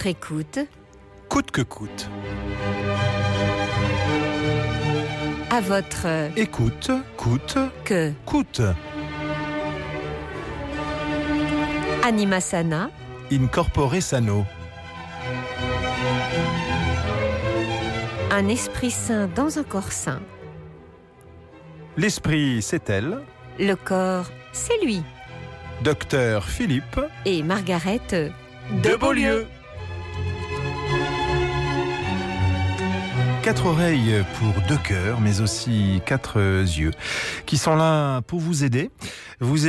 votre écoute, Coûte que coûte. à votre Écoute, coûte, que coûte. Anima Sana, In corpore sano. un esprit sain dans un corps sain. L'esprit, c'est elle. Le corps, c'est lui. Docteur Philippe Et Margaret de Beaulieu. 4 oreilles pour 2 cœurs, mais aussi 4 yeux, qui sont là pour vous aider à vous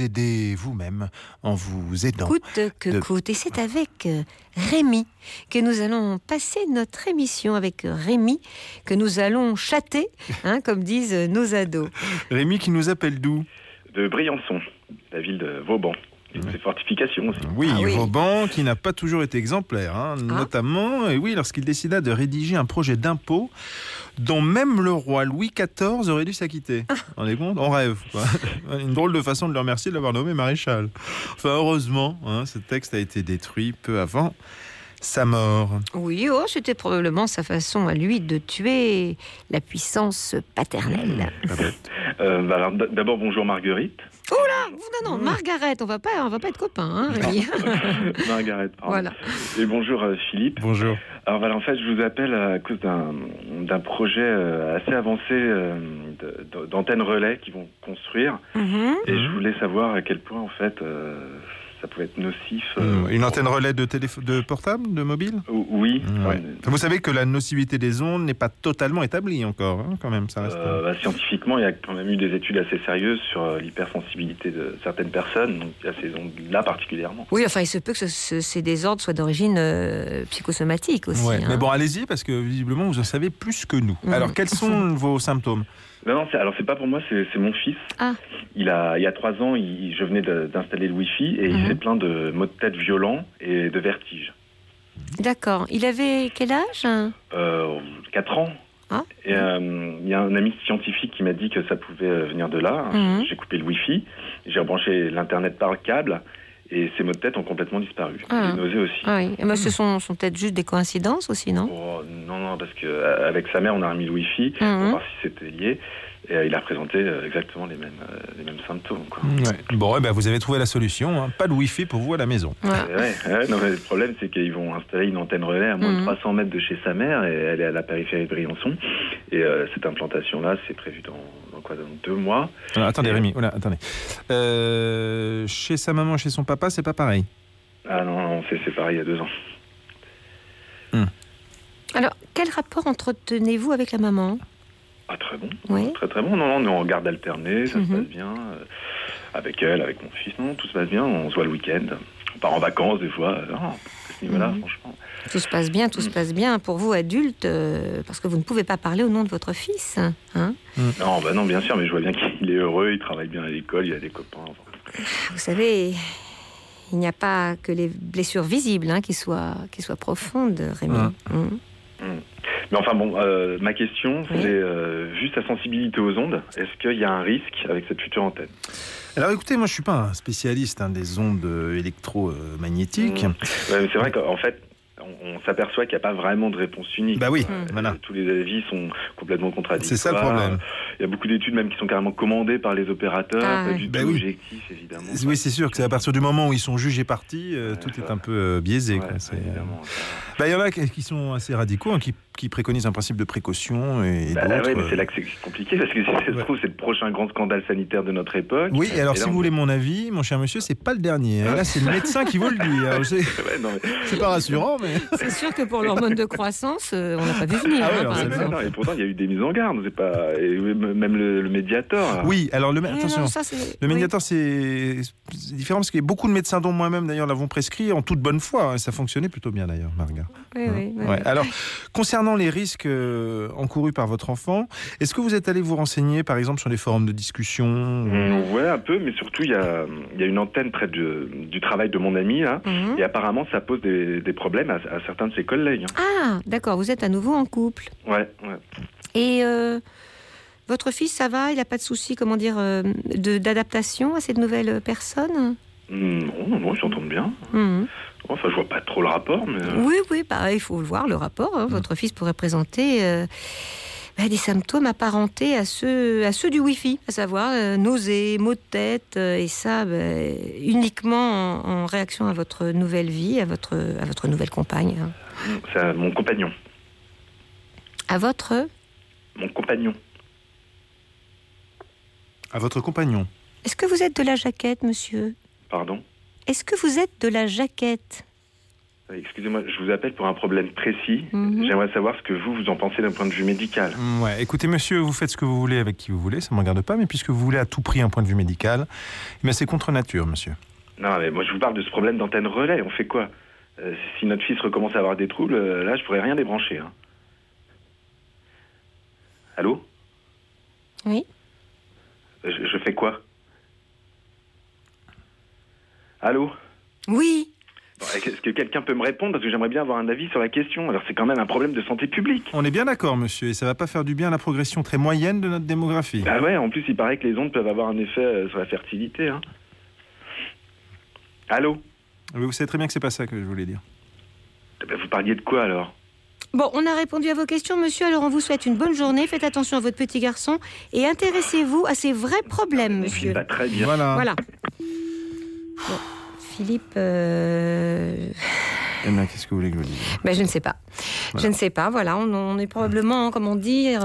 aider vous-même en vous aidant. Coûte que coûte. Et c'est avec Rémi que nous allons passer notre émission, avec Rémi que nous allons chatter, comme disent nos ados. Rémi qui nous appelle d'où ? De Briançon, la ville de Vauban. Et ses fortifications aussi. Oui, Ah oui. Vauban, qui n'a pas toujours été exemplaire, notamment, et oui, lorsqu'il décida de rédiger un projet d'impôt dont même le roi Louis XIV aurait dû s'acquitter. Vous vous rendez compte ? On rêve, quoi. Une drôle de façon de le remercier de l'avoir nommé maréchal. Enfin, heureusement, ce texte a été détruit peu avant sa mort. Oui, c'était probablement sa façon à lui de tuer la puissance paternelle. Alors, d'abord, bonjour Marguerite. Non, Margaret, on va pas être copains, Rémi. Margaret, pardon. Voilà. Et bonjour Philippe. Bonjour. Alors voilà, en fait, je vous appelle à cause d'un projet assez avancé d'antennes relais qu'ils vont construire. Et je voulais savoir à quel point, en fait, ça pouvait être nocif. Une antenne relais de portable, de mobile ? Oui. Ouais. Vous savez que la nocivité des ondes n'est pas totalement établie encore, quand même. Ça reste... Scientifiquement, il y a quand même eu des études assez sérieuses sur l'hypersensibilité de certaines personnes, donc à ces ondes-là particulièrement. Oui, enfin, il se peut que ces désordres soient d'origine psychosomatique aussi. Ouais. Mais bon, allez-y, parce que visiblement, vous en savez plus que nous. Alors, quels sont vos symptômes ? Non, c'est pas pour moi, c'est mon fils. Ah. Il y a 3 ans, je venais d'installer le Wi-Fi et il s'est plaint de maux de tête violents et de vertiges. D'accord. Il avait quel âge ? 4 ans. Ah. Et il y a un ami scientifique qui m'a dit que ça pouvait venir de là. J'ai coupé le Wi-Fi, j'ai rebranché l'Internet par le câble et ses maux de tête ont complètement disparu. Les nausées aussi. Ah oui. Mais ce sont peut-être juste des coïncidences aussi, non ? Non, parce qu'avec sa mère, on a remis le Wi-Fi pour voir si c'était lié. Et il a présenté exactement les mêmes symptômes. Quoi. Ouais. Bon, vous avez trouvé la solution. Pas de Wi-Fi pour vous à la maison. Ouais. Non, mais le problème, c'est qu'ils vont installer une antenne relais à moins de 300 mètres de chez sa mère. Et elle est à la périphérie de Briançon. Et cette implantation-là, c'est prévu dans 2 mois. Alors, attendez, Rémi. Attendez. Chez sa maman et chez son papa, c'est pas pareil. Ah non, c'est séparé il y a 2 ans. Alors, quel rapport entretenez-vous avec la maman ? Ah, très bon. Oui. Très très bon. Non, on est en garde alternée, ça se passe bien. Avec elle, avec mon fils, non, tout se passe bien. On se voit le week-end. On part en vacances des fois. À ce niveau-là, franchement. Tout se passe bien pour vous, adultes, parce que vous ne pouvez pas parler au nom de votre fils. Non, bien sûr, mais je vois bien qu'il est heureux, il travaille bien à l'école, il a des copains. Vous savez, il n'y a pas que les blessures visibles qui soient profondes, Rémi. Mais enfin bon, ma question, c'est vu sa sensibilité aux ondes, est-ce qu'il y a un risque avec cette future antenne ? Alors écoutez, moi je suis pas un spécialiste des ondes électromagnétiques. Mais c'est vrai qu'en fait, on s'aperçoit qu'il n'y a pas vraiment de réponse unique. Bah oui, voilà. Tous les avis sont complètement contradictoires. C'est ça le problème. Il y a beaucoup d'études même qui sont carrément commandées par les opérateurs, pas du tout objectif, évidemment. Oui, c'est sûr que c'est à partir du moment où ils sont jugés partis, tout est un peu biaisé. Ouais, évidemment. Il y en a qui sont assez radicaux, qui préconisent un principe de précaution et d'autres... Oui, mais c'est là que c'est compliqué, parce que si ça se trouve, c'est le prochain grand scandale sanitaire de notre époque. Oui, et alors si vous voulez mon avis, mon cher monsieur, c'est pas le dernier. Là, c'est le médecin qui vous le dit. Alors, c'est pas rassurant, mais... C'est sûr que pour l'hormone de croissance, on n'a pas vu venir. Non, et pourtant, il y a eu des mises en garde. C'est pas... et même le Mediator. Oui, alors attention, le Mediator, c'est différent, parce qu'il y a beaucoup de médecins, dont moi-même d'ailleurs, l'avons prescrit en toute bonne foi. Ça fonctionnait plutôt bien d'ailleurs, Marga. Oui. Alors, concernant les risques encourus par votre enfant, est-ce que vous êtes allé vous renseigner, par exemple, sur les forums de discussion Oui, un peu, mais surtout, il y a une antenne près du travail de mon ami, là, et apparemment, ça pose des problèmes à certains de ses collègues. Ah, d'accord, vous êtes à nouveau en couple. Ouais. Et votre fils, ça va ? Il n'a pas de soucis, d'adaptation à cette nouvelle personne ? Non, ils s'entendent bien. Enfin, je vois pas trop le rapport, mais... Oui, bah, il faut le voir, le rapport. Hein. Votre fils pourrait présenter des symptômes apparentés à ceux du Wi-Fi, à savoir nausées, maux de tête, et ça uniquement en réaction à votre nouvelle vie, à votre nouvelle compagne. Hein. C'est à mon compagnon. À votre... Mon compagnon. À votre compagnon. Est-ce que vous êtes de la jaquette, monsieur ? Pardon ? Est-ce que vous êtes de la jaquette ? Excusez-moi, je vous appelle pour un problème précis. J'aimerais savoir ce que vous en pensez d'un point de vue médical. Ouais, écoutez monsieur, vous faites ce que vous voulez avec qui vous voulez, ça ne me regarde pas, mais puisque vous voulez à tout prix un point de vue médical, mais c'est contre nature, monsieur. Non, mais moi je vous parle de ce problème d'antenne relais, on fait quoi ? Si notre fils recommence à avoir des troubles, là je pourrais rien débrancher. Hein. Allô ? Oui. Je fais quoi ? Allô ? Oui. Bon, est-ce que quelqu'un peut me répondre ? Parce que j'aimerais bien avoir un avis sur la question. Alors c'est quand même un problème de santé publique. On est bien d'accord, monsieur, et ça va pas faire du bien à la progression très moyenne de notre démographie. Bah ouais, en plus il paraît que les ondes peuvent avoir un effet sur la fertilité. Hein. Allô ? Oui, vous savez très bien que c'est pas ça que je voulais dire. Bah, vous parliez de quoi alors ? Bon, on a répondu à vos questions, monsieur, alors on vous souhaite une bonne journée. Faites attention à votre petit garçon et intéressez-vous à ses vrais problèmes, monsieur. Pas très bien. Voilà. Bon, Philippe... Emma, qu'est-ce que vous voulez que je vous dise ? Ben, je ne sais pas. Voilà. Je ne sais pas, voilà. On est probablement, comment dire,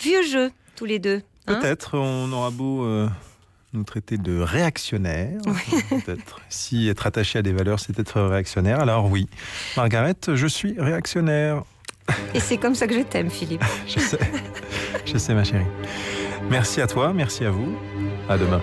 vieux jeu, tous les deux. Hein ? Peut-être, on aura beau nous traiter de réactionnaires. Oui. Peut-être. Si être attaché à des valeurs, c'est être réactionnaire, alors oui. Margaret, je suis réactionnaire. Et c'est comme ça que je t'aime, Philippe. Je sais, ma chérie. Merci à toi, merci à vous. À demain.